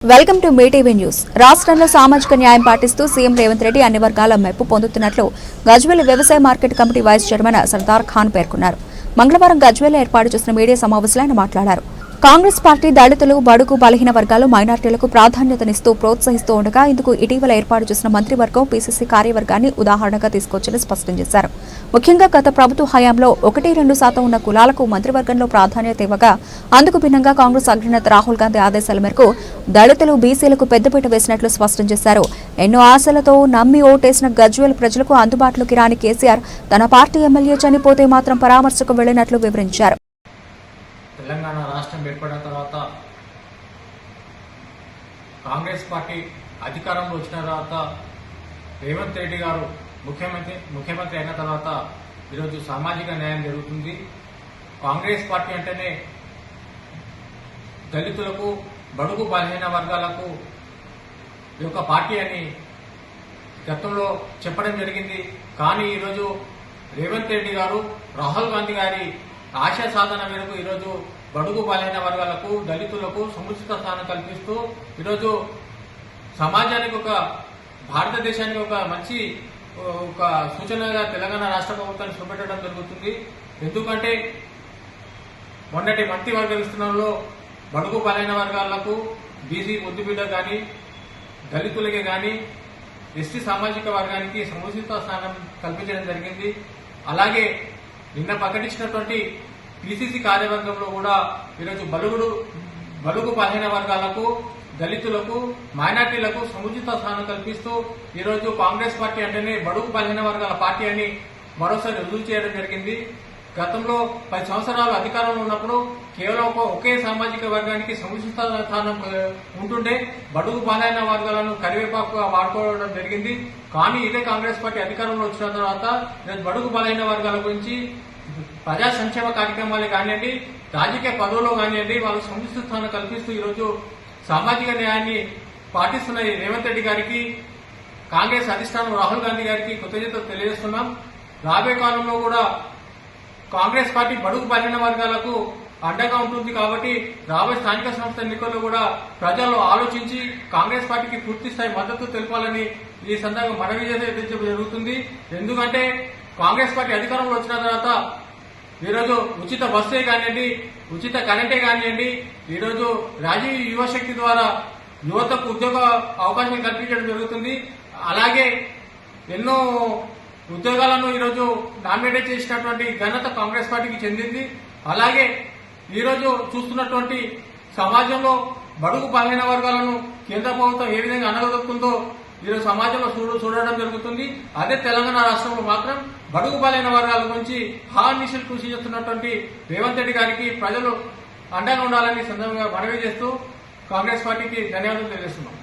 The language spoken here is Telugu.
Welcome to Mee TV news. రాష్ట్రంలో సామాజిక న్యాయం పాటిస్తూ సీఎం రేవంత్ రెడ్డి అన్ని వర్గాల మెప్పు పొందుతున్నట్లు గజ్వేల్ వ్యవసాయ market committee vice chairman Sardar Khan పేర్కొన్నారు. మంగళవారం గజ్వేల్ ఏర్పాటు చేసిన మీడియా సమావేశంలో ఆయన మాట్లాడారు. కాంగ్రెస్ పార్టీ దళితులు, బడుగు, బలహీన వర్గాలు, మైనార్టీలకు ప్రాధాన్యతనిస్తూ ప్రోత్సహిస్తూ ఉండగా ఇందుకు ఇటీవల ఏర్పాటు చేసిన మంత్రివర్గం పీసీసీ కార్యవర్గాన్ని ఉదాహరణగా తీసుకొచ్చని స్పష్టం చేశారు. ముఖ్యంగా గత ప్రభుత్వ హయాంలో 1-2% ఉన్న కులాలకు మంత్రివర్గంలో ప్రాధాన్యత ఇవ్వగా అందుకు భిన్నంగా కాంగ్రెస్ అగ్రనేత రాహుల్ గాంధీ ఆదేశాల మేరకు దళితులు, బీసీలకు పెద్దపీట వేసినట్లు స్పష్టం చేశారు. ఎన్నో ఆశలతో నమ్మి ఓటేసిన గజ్వేల్ ప్రజలకు అందుబాటులోకి రాని కేసీఆర్ తన పార్టీ ఎమ్మెల్యే చనిపోతే మాత్రం పరామర్శకు వెళ్లినట్లు వివరించారు. తెలంగాణ రాష్ట్రం ఏర్పడిన తర్వాత కాంగ్రెస్ పార్టీ అధికారంలో వచ్చిన తర్వాత రేవంత్ రెడ్డి గారు ముఖ్యమంత్రి అయిన తర్వాత ఈరోజు సామాజిక న్యాయం జరుగుతుంది. కాంగ్రెస్ పార్టీ అంటేనే దళితులకు, బడుగు, బలహీన వర్గాలకు ఈ యొక్క పార్టీ అని గతంలో చెప్పడం జరిగింది. కానీ ఈరోజు రేవంత్ రెడ్డి గారు రాహుల్ గాంధీ గారి ఆశయ సాధన మేరకు ఈరోజు బడుగు, బలహీన వర్గాలకు, దళితులకు సముచిత స్థానం కల్పిస్తూ ఈరోజు సమాజానికి భారతదేశానికి ఒక మంచి సూచనగా తెలంగాణ రాష్ట్ర ప్రభుత్వాన్ని చూపెట్టడం జరుగుతుంది. ఎందుకంటే మొన్నటి మంత్రివర్గ విస్తరణలో బడుగు, బలహీన వర్గాలకు, బీసీ ముద్దుబిడ్డ కానీ, దళితులకి కానీ, ఎస్టీ సామాజిక వర్గానికి సముచిత స్థానం కల్పించడం జరిగింది. అలాగే నిన్న ప్రకటించినటువంటి పీసీసీ కార్యవర్గంలో కూడా ఈరోజు బలుగు బలహీన వర్గాలకు, దళితులకు, మైనార్టీలకు సముచిత స్థానం కల్పిస్తూ ఈరోజు కాంగ్రెస్ పార్టీ అంటేనే బడుగు బలహీన వర్గాల పార్టీ అని మరోసారి రుజువు చేయడం జరిగింది. గతంలో 10 సంవత్సరాలు అధికారంలో ఉన్నప్పుడు కేవలం ఒకే సామాజిక వర్గానికి సముచిత స్థానం ఉంటుండే బడుగు బలహీన వర్గాలను కరివేపాకుగా వాడుకోవడం జరిగింది. కానీ ఇదే కాంగ్రెస్ పార్టీ అధికారంలో వచ్చిన తర్వాత బడుగు బలహీన వర్గాల గురించి ప్రజా సంక్షేమ కార్యక్రమాలే కానివ్వండి, రాజకీయ పదవుల్లో కానివ్వండి, వాళ్ళకు సముచిత స్థానం కల్పిస్తూ ఈరోజు సామాజిక న్యాయాన్ని పాటిస్తున్న రేవంత్ రెడ్డి గారికి, కాంగ్రెస్ అధిష్టానం రాహుల్ గాంధీ గారికి కృతజ్ఞతలు తెలియజేస్తున్నాం. రాబోయే కాలంలో కూడా కాంగ్రెస్ పార్టీ బడుగు బలహీన వర్గాలకు అండగా ఉంటుంది. కాబట్టి రాబోయే స్థానిక సంస్థ ఎన్నికల్లో కూడా ప్రజలు ఆలోచించి కాంగ్రెస్ పార్టీకి పూర్తి స్థాయి మద్దతు తెలపాలని ఈ సందర్భంగా మనవి చేసే జరుగుతుంది. ఎందుకంటే కాంగ్రెస్ పార్టీ అధికారంలో వచ్చిన తర్వాత ఈరోజు ఉచిత బస్సే కానివ్వండి, ఉచిత కరెంటే కానివ్వండి, ఈరోజు రాజీవ్ యువశక్తి ద్వారా యువతకు ఉద్యోగ అవకాశం కల్పించడం జరుగుతుంది. అలాగే ఎన్నో ఉద్యోగాలను ఈరోజు నామినేట్ చేసినటువంటి ఘనత కాంగ్రెస్ పార్టీకి చెందింది. అలాగే ఈరోజు చూస్తున్నటువంటి సమాజంలో బడుగు బలహీన వర్గాలను కేంద్ర ప్రభుత్వం ఏ విధంగా అనగదొక్కుందో ఈరోజు సమాజంలో చూడడం జరుగుతుంది. అదే తెలంగాణ రాష్ట్రంలో మాత్రం బడుగు బలైన వర్గాల గురించి హానిషులు కృషి చేస్తున్నటువంటి రేవంత్ రెడ్డి గారికి ప్రజలు అండగా ఉండాలని సందర్భంగా మనవి చేస్తూ కాంగ్రెస్ పార్టీకి ధన్యవాదాలు తెలియజేస్తున్నాం.